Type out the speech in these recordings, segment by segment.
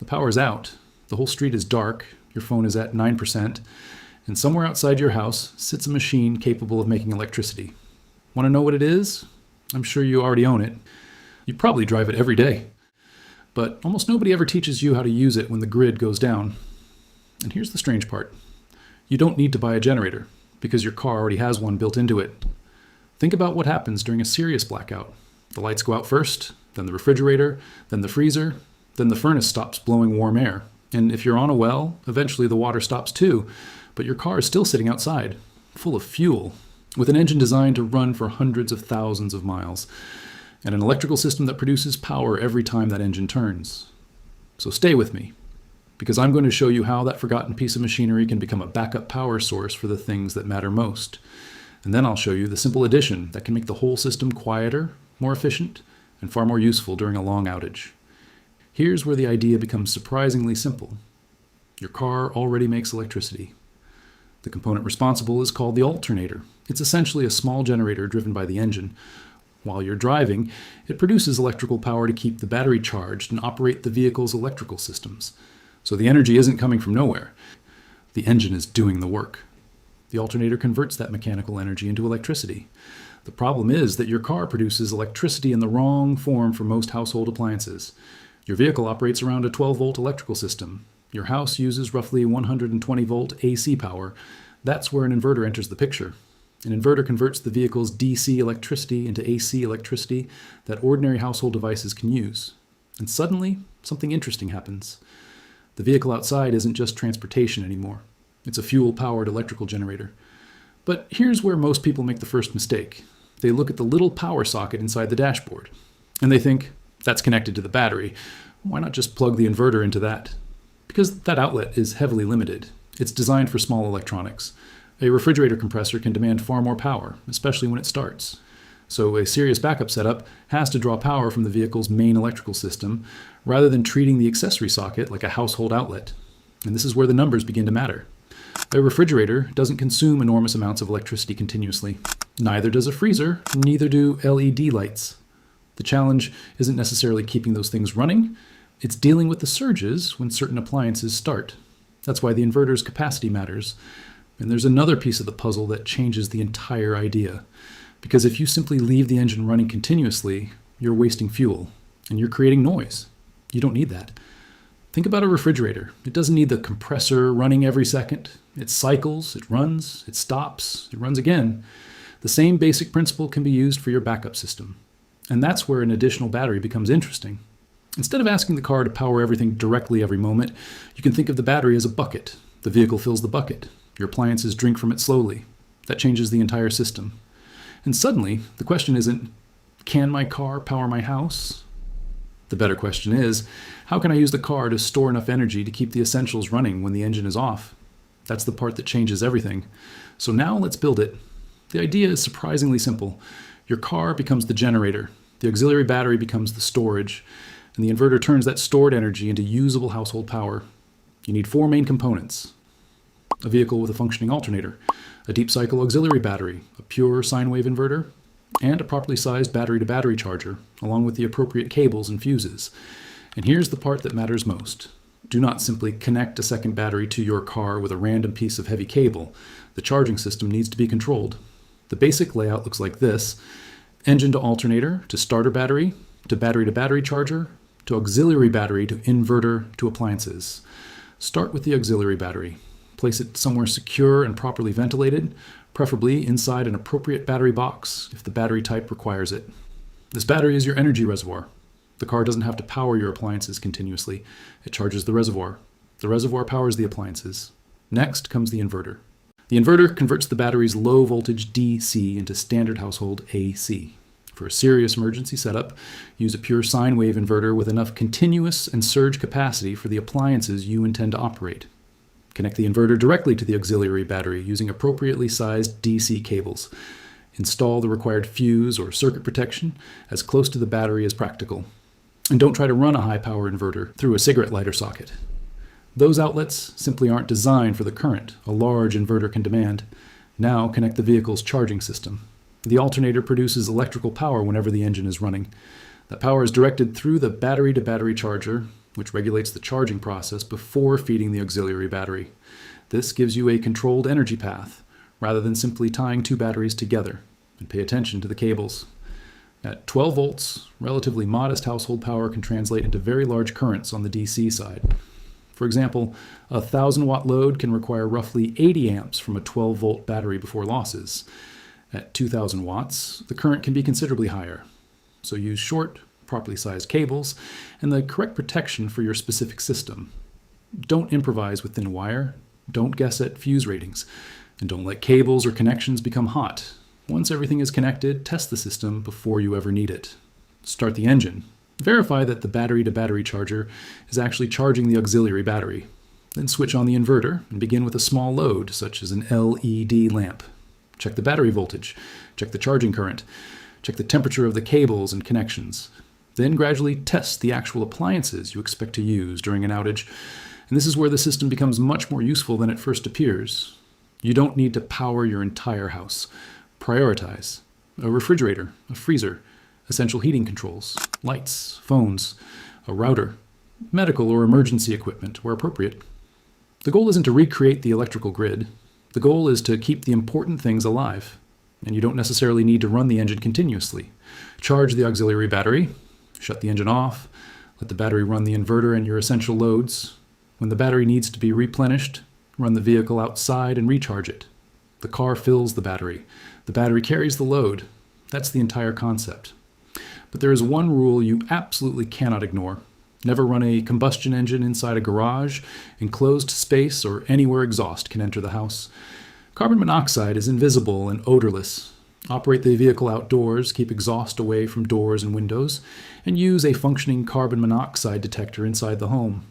The power is out, the whole street is dark, your phone is at 9%, and somewhere outside your house sits a machine capable of making electricity. Want to know what it is? I'm sure you already own it. You probably drive it every day. But almost nobody ever teaches you how to use it when the grid goes down. And here's the strange part. You don't need to buy a generator, because your car already has one built into it. Think about what happens during a serious blackout. The lights go out first, then the refrigerator, then the freezer, then the furnace stops blowing warm air. And if you're on a well, eventually the water stops too, but your car is still sitting outside, full of fuel, with an engine designed to run for hundreds of thousands of miles, and an electrical system that produces power every time that engine turns. So stay with me, because I'm going to show you how that forgotten piece of machinery can become a backup power source for the things that matter most. And then I'll show you the simple addition that can make the whole system quieter, more efficient, and far more useful during a long outage. Here's where the idea becomes surprisingly simple. Your car already makes electricity. The component responsible is called the alternator. It's essentially a small generator driven by the engine. While you're driving, it produces electrical power to keep the battery charged and operate the vehicle's electrical systems. So the energy isn't coming from nowhere. The engine is doing the work. The alternator converts that mechanical energy into electricity. The problem is that your car produces electricity in the wrong form for most household appliances. Your vehicle operates around a 12-volt electrical system. Your house uses roughly 120-volt AC power. That's where an inverter enters the picture. An inverter converts the vehicle's DC electricity into AC electricity that ordinary household devices can use. And suddenly, something interesting happens. The vehicle outside isn't just transportation anymore. It's a fuel-powered electrical generator. But here's where most people make the first mistake. They look at the little power socket inside the dashboard, and they think, that's connected to the battery. Why not just plug the inverter into that? Because that outlet is heavily limited. It's designed for small electronics. A refrigerator compressor can demand far more power, especially when it starts. So a serious backup setup has to draw power from the vehicle's main electrical system, rather than treating the accessory socket like a household outlet. And this is where the numbers begin to matter. A refrigerator doesn't consume enormous amounts of electricity continuously. Neither does a freezer, neither do LED lights. The challenge isn't necessarily keeping those things running, it's dealing with the surges when certain appliances start. That's why the inverter's capacity matters. And there's another piece of the puzzle that changes the entire idea. Because if you simply leave the engine running continuously, you're wasting fuel, and you're creating noise. You don't need that. Think about a refrigerator. It doesn't need the compressor running every second. It cycles, it runs, it stops, it runs again. The same basic principle can be used for your backup system. And that's where an additional battery becomes interesting. Instead of asking the car to power everything directly every moment, you can think of the battery as a bucket. The vehicle fills the bucket. Your appliances drink from it slowly. That changes the entire system. And suddenly, the question isn't, can my car power my house? The better question is, how can I use the car to store enough energy to keep the essentials running when the engine is off? That's the part that changes everything. So now let's build it. The idea is surprisingly simple. Your car becomes the generator, the auxiliary battery becomes the storage, and the inverter turns that stored energy into usable household power. You need 4 main components: a vehicle with a functioning alternator, a deep cycle auxiliary battery, a pure sine wave inverter, and a properly sized battery-to-battery charger, along with the appropriate cables and fuses. And here's the part that matters most. Do not simply connect a second battery to your car with a random piece of heavy cable. The charging system needs to be controlled. The basic layout looks like this: engine to alternator, to starter battery, to battery-to-battery charger, to auxiliary battery, to inverter, to appliances. Start with the auxiliary battery. Place it somewhere secure and properly ventilated, preferably inside an appropriate battery box if the battery type requires it. This battery is your energy reservoir. The car doesn't have to power your appliances continuously. It charges the reservoir. The reservoir powers the appliances. Next comes the inverter. The inverter converts the battery's low voltage DC into standard household AC. For a serious emergency setup, use a pure sine wave inverter with enough continuous and surge capacity for the appliances you intend to operate. Connect the inverter directly to the auxiliary battery using appropriately sized DC cables. Install the required fuse or circuit protection as close to the battery as practical. And don't try to run a high-power inverter through a cigarette lighter socket. Those outlets simply aren't designed for the current a large inverter can demand. Now connect the vehicle's charging system. The alternator produces electrical power whenever the engine is running. That power is directed through the battery-to-battery charger which regulates the charging process before feeding the auxiliary battery. This gives you a controlled energy path, rather than simply tying two batteries together. And pay attention to the cables. At 12 volts, relatively modest household power can translate into very large currents on the DC side. For example, a 1,000-watt load can require roughly 80 amps from a 12-volt battery before losses. At 2,000 watts, the current can be considerably higher. So use short, properly sized cables and the correct protection for your specific system. Don't improvise with thin wire, don't guess at fuse ratings, and don't let cables or connections become hot. Once everything is connected, test the system before you ever need it. Start the engine. Verify that the battery-to-battery charger is actually charging the auxiliary battery. Then switch on the inverter and begin with a small load, such as an LED lamp. Check the battery voltage. Check the charging current. Check the temperature of the cables and connections. Then gradually test the actual appliances you expect to use during an outage. And this is where the system becomes much more useful than it first appears. You don't need to power your entire house. Prioritize. A refrigerator, a freezer, essential heating controls, lights, phones, a router, medical or emergency equipment where appropriate. The goal isn't to recreate the electrical grid. The goal is to keep the important things alive. And you don't necessarily need to run the engine continuously. Charge the auxiliary battery, shut the engine off, let the battery run the inverter and your essential loads. When the battery needs to be replenished, run the vehicle outside and recharge it. The car fills the battery. The battery carries the load. That's the entire concept. But there is one rule you absolutely cannot ignore. Never run a combustion engine inside a garage, enclosed space, or anywhere exhaust can enter the house. Carbon monoxide is invisible and odorless. Operate the vehicle outdoors, keep exhaust away from doors and windows, and use a functioning carbon monoxide detector inside the home.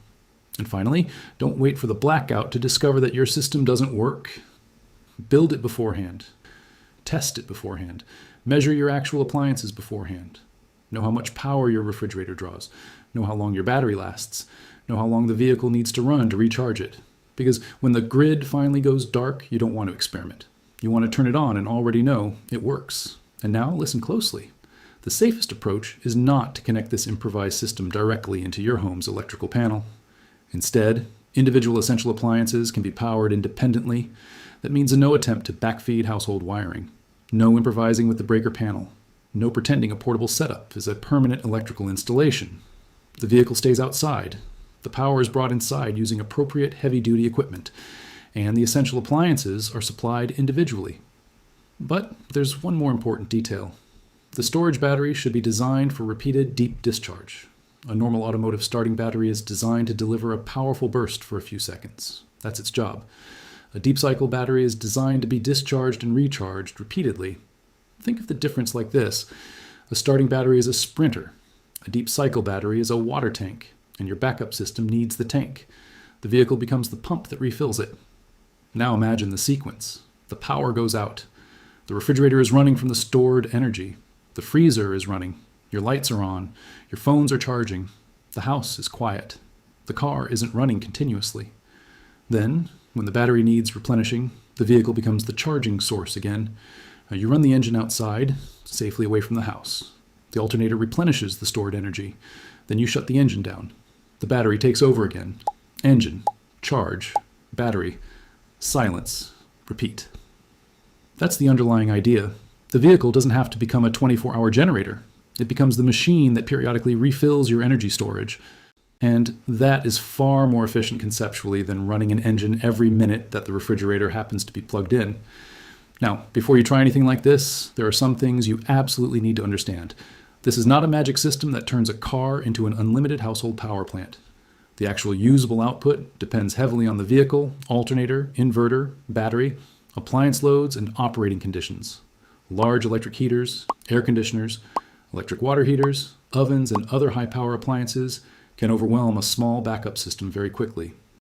And finally, don't wait for the blackout to discover that your system doesn't work. Build it beforehand. Test it beforehand. Measure your actual appliances beforehand. Know how much power your refrigerator draws. Know how long your battery lasts. Know how long the vehicle needs to run to recharge it. Because when the grid finally goes dark, you don't want to experiment. You want to turn it on and already know it works. And now listen closely. The safest approach is not to connect this improvised system directly into your home's electrical panel. Instead, individual essential appliances can be powered independently. That means no attempt to backfeed household wiring. No improvising with the breaker panel. No pretending a portable setup is a permanent electrical installation. The vehicle stays outside. The power is brought inside using appropriate heavy-duty equipment, and the essential appliances are supplied individually. But there's one more important detail. The storage battery should be designed for repeated deep discharge. A normal automotive starting battery is designed to deliver a powerful burst for a few seconds. That's its job. A deep cycle battery is designed to be discharged and recharged repeatedly. Think of the difference like this. A starting battery is a sprinter. A deep cycle battery is a water tank, and your backup system needs the tank. The vehicle becomes the pump that refills it. Now imagine the sequence. The power goes out. The refrigerator is running from the stored energy. The freezer is running. Your lights are on. Your phones are charging. The house is quiet. The car isn't running continuously. Then, when the battery needs replenishing, the vehicle becomes the charging source again. You run the engine outside, safely away from the house. The alternator replenishes the stored energy. Then you shut the engine down. The battery takes over again. Engine, charge, battery, silence, repeat. That's the underlying idea. The vehicle doesn't have to become a 24-hour generator. It becomes the machine that periodically refills your energy storage. And that is far more efficient conceptually than running an engine every minute that the refrigerator happens to be plugged in. Now, before you try anything like this, there are some things you absolutely need to understand. This is not a magic system that turns a car into an unlimited household power plant. The actual usable output depends heavily on the vehicle, alternator, inverter, battery, appliance loads, and operating conditions. Large electric heaters, air conditioners, electric water heaters, ovens, and other high-power appliances can overwhelm a small backup system very quickly.